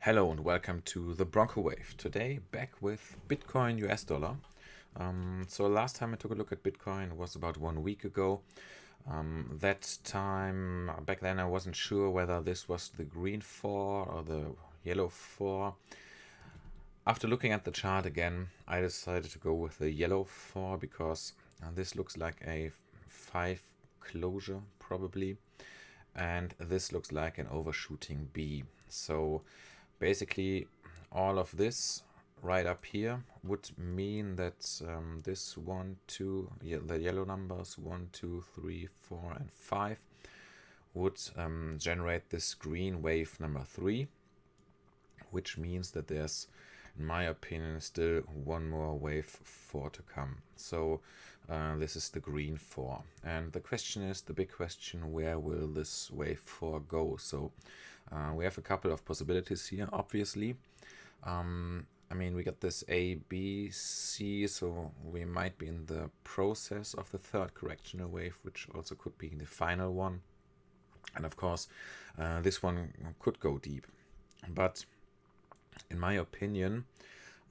Hello and welcome to the Bronco Wave. Today back with Bitcoin US dollar. So last time I took a look at Bitcoin was about 1 week ago. That time, back then I wasn't sure whether this was the green 4 or the yellow 4. After looking at the chart again, I decided to go with the yellow 4 because this looks like a 5 closure probably. And this looks like an overshooting B. So basically all of this right up here would mean that this 1, 2, the yellow numbers 1, 2, 3, 4 and 5 would generate this green wave number 3, which means that there's, in my opinion, still one more wave 4 to come. So this is the green 4, and the question is, the big question, where will this wave 4 go? So we have a couple of possibilities here, obviously. I mean, we got this A, B, C, so we might be in the process of the third correctional wave, which also could be the final one. And of course, this one could go deep. But in my opinion,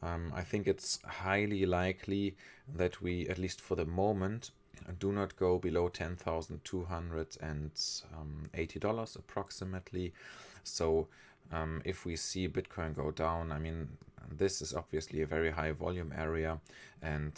I think it's highly likely that we, at least for the moment, do not go below $10,280 approximately. So if we see Bitcoin go down, I mean, this is obviously a very high volume area, and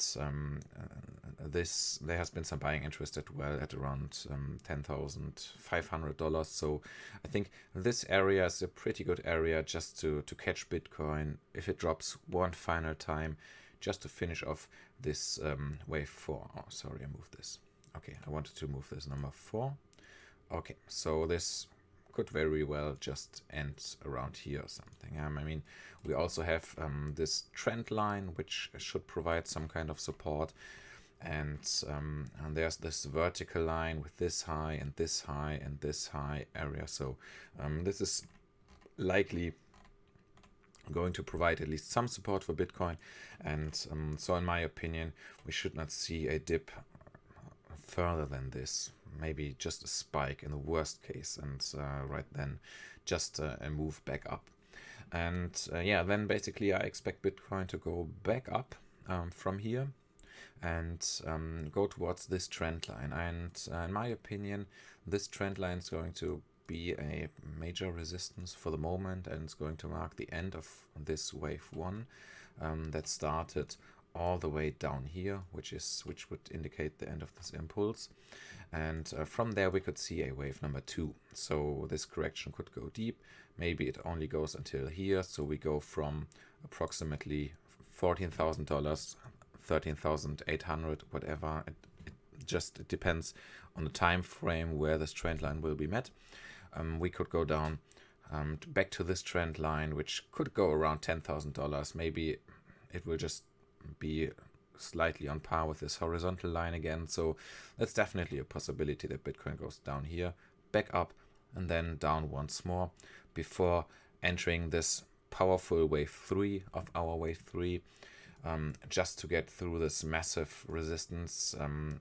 there has been some buying interest as well at around $10,500. So I think this area is a pretty good area just to catch Bitcoin if it drops one final time, just to finish off this wave 4. Oh, sorry, I moved this. Okay, I wanted to move this number 4. Okay, so this could very well just end around here or something. I mean, we also have this trend line, which should provide some kind of support. And there's this vertical line with this high and this high and this high area. So this is likely going to provide at least some support for Bitcoin. And so in my opinion, we should not see a dip further than this. Maybe just a spike in the worst case, and right then just a move back up. And yeah, then basically I expect Bitcoin to go back up from here and go towards this trend line. And in my opinion, this trend line is going to be a major resistance for the moment, and it's going to mark the end of this wave 1 that started all the way down here, which would indicate the end of this impulse. And from there we could see a wave number 2. So this correction could go deep. Maybe it only goes until here. So we go from approximately $14,000, 13,800, whatever. It just depends on the time frame where this trend line will be met. We could go down back to this trend line, which could go around $10,000. Maybe it will just be slightly on par with this horizontal line again. So that's definitely a possibility that Bitcoin goes down here, back up, and then down once more before entering this powerful wave 3 of our wave 3, just to get through this massive resistance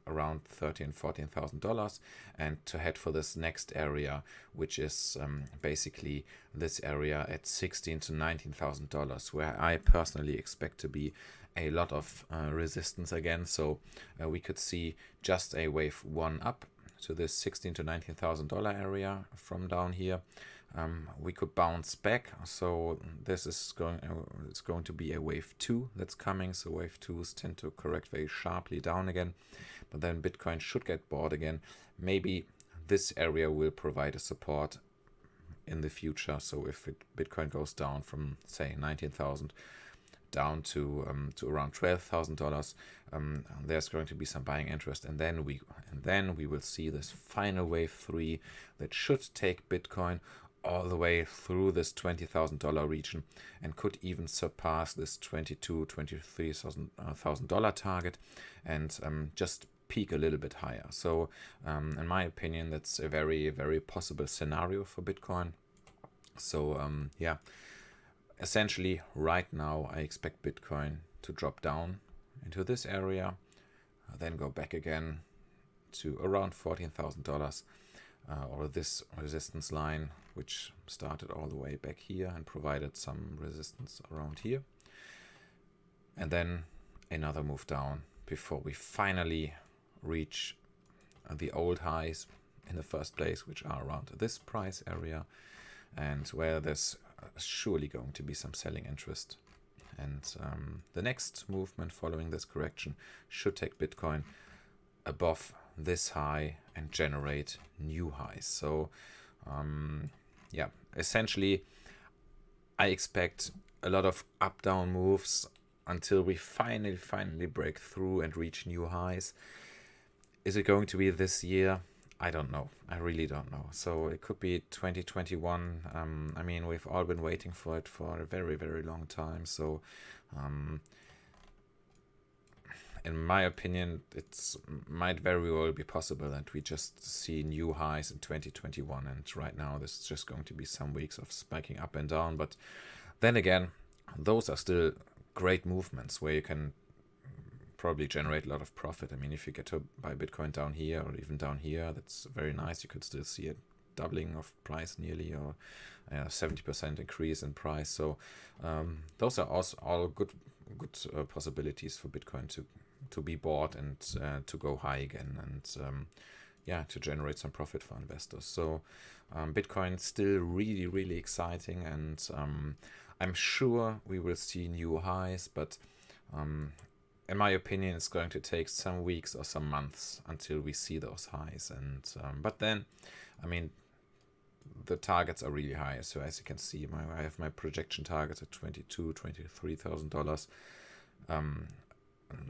around $13,000 and $14,000, and to head for this next area, which is basically this area at $16,000 to $19,000, where I personally expect to be a lot of resistance again. So we could see just a wave 1 up to this $16,000 to $19,000 area from down here. We could bounce back, so this is it's going to be a wave 2 that's coming. So wave 2s tend to correct very sharply down again, but then Bitcoin should get bought again. Maybe this area will provide a support in the future. So if Bitcoin goes down from, say, 19,000 down to around $12,000, there's going to be some buying interest, and then we will see this final wave 3 that should take Bitcoin all the way through this $20,000 region, and could even surpass this $23,000 target, and just peak a little bit higher. So in my opinion, that's a very, very possible scenario for Bitcoin. So yeah, essentially right now I expect Bitcoin to drop down into this area, then go back again to around $14,000, or this resistance line, which started all the way back here and provided some resistance around here. And then another move down before we finally reach the old highs in the first place, which are around this price area, and where there's surely going to be some selling interest. And the next movement following this correction should take Bitcoin above this high and generate new highs. So yeah, essentially I expect a lot of up-down moves until we finally break through and reach new highs. Is it going to be this year? I don't know. I really don't know. So it could be 2021. I mean, we've all been waiting for it for a very, very long time. So in my opinion, it might very well be possible that we just see new highs in 2021. And right now, this is just going to be some weeks of spiking up and down. But then again, those are still great movements where you can probably generate a lot of profit. I mean, if you get to buy Bitcoin down here or even down here, that's very nice. You could still see a doubling of price nearly, or 70% increase in price. So those are also all good possibilities for Bitcoin to be bought and to go high again, and yeah, to generate some profit for investors. So Bitcoin still really exciting, and I'm sure we will see new highs, but in my opinion, it's going to take some weeks or some months until we see those highs. And but then, I mean, the targets are really high. So as you can see, I have my projection targets at $23,000.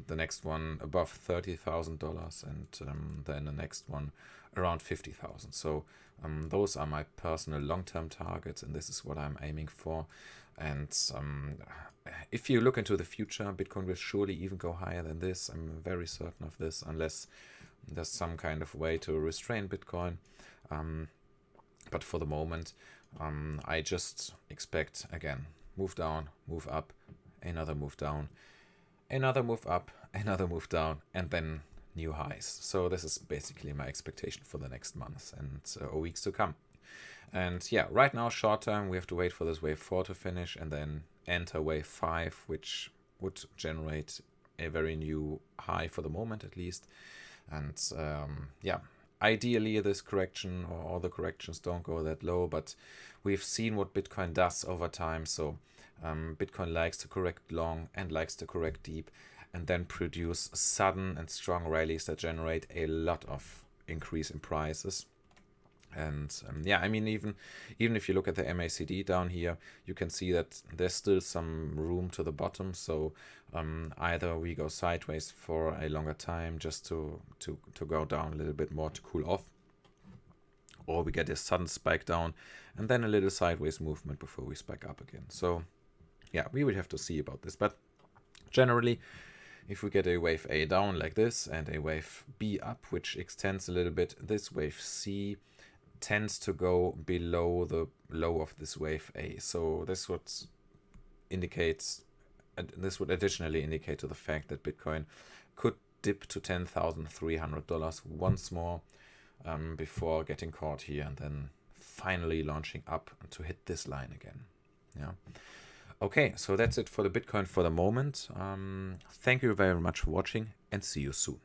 The next one above $30,000, and then the next one around 50,000. So those are my personal long-term targets, and this is what I'm aiming for. And if you look into the future, Bitcoin will surely even go higher than this. I'm very certain of this, unless there's some kind of way to restrain Bitcoin. But for the moment, I just expect, again, move down, move up, another move down, another move up, another move down, and then new highs. So this is basically my expectation for the next months and weeks to come. And yeah, right now, short term, we have to wait for this wave 4 to finish and then enter wave 5, which would generate a very new high for the moment, at least. And yeah, ideally this correction or all the corrections don't go that low, but we've seen what Bitcoin does over time. So Bitcoin likes to correct long and likes to correct deep, and then produce sudden and strong rallies that generate a lot of increase in prices. And yeah, I mean, even if you look at the MACD down here, you can see that there's still some room to the bottom. So either we go sideways for a longer time just to go down a little bit more to cool off, or we get a sudden spike down and then a little sideways movement before we spike up again. So yeah, we will have to see about this. But generally, if we get a wave A down like this and a wave B up, which extends a little bit, this wave C tends to go below the low of this wave A. So this would additionally indicate to the fact that Bitcoin could dip to $10,300 once more before getting caught here and then finally launching up to hit this line again. Yeah. Okay, so that's it for the Bitcoin for the moment. Thank you very much for watching, and see you soon.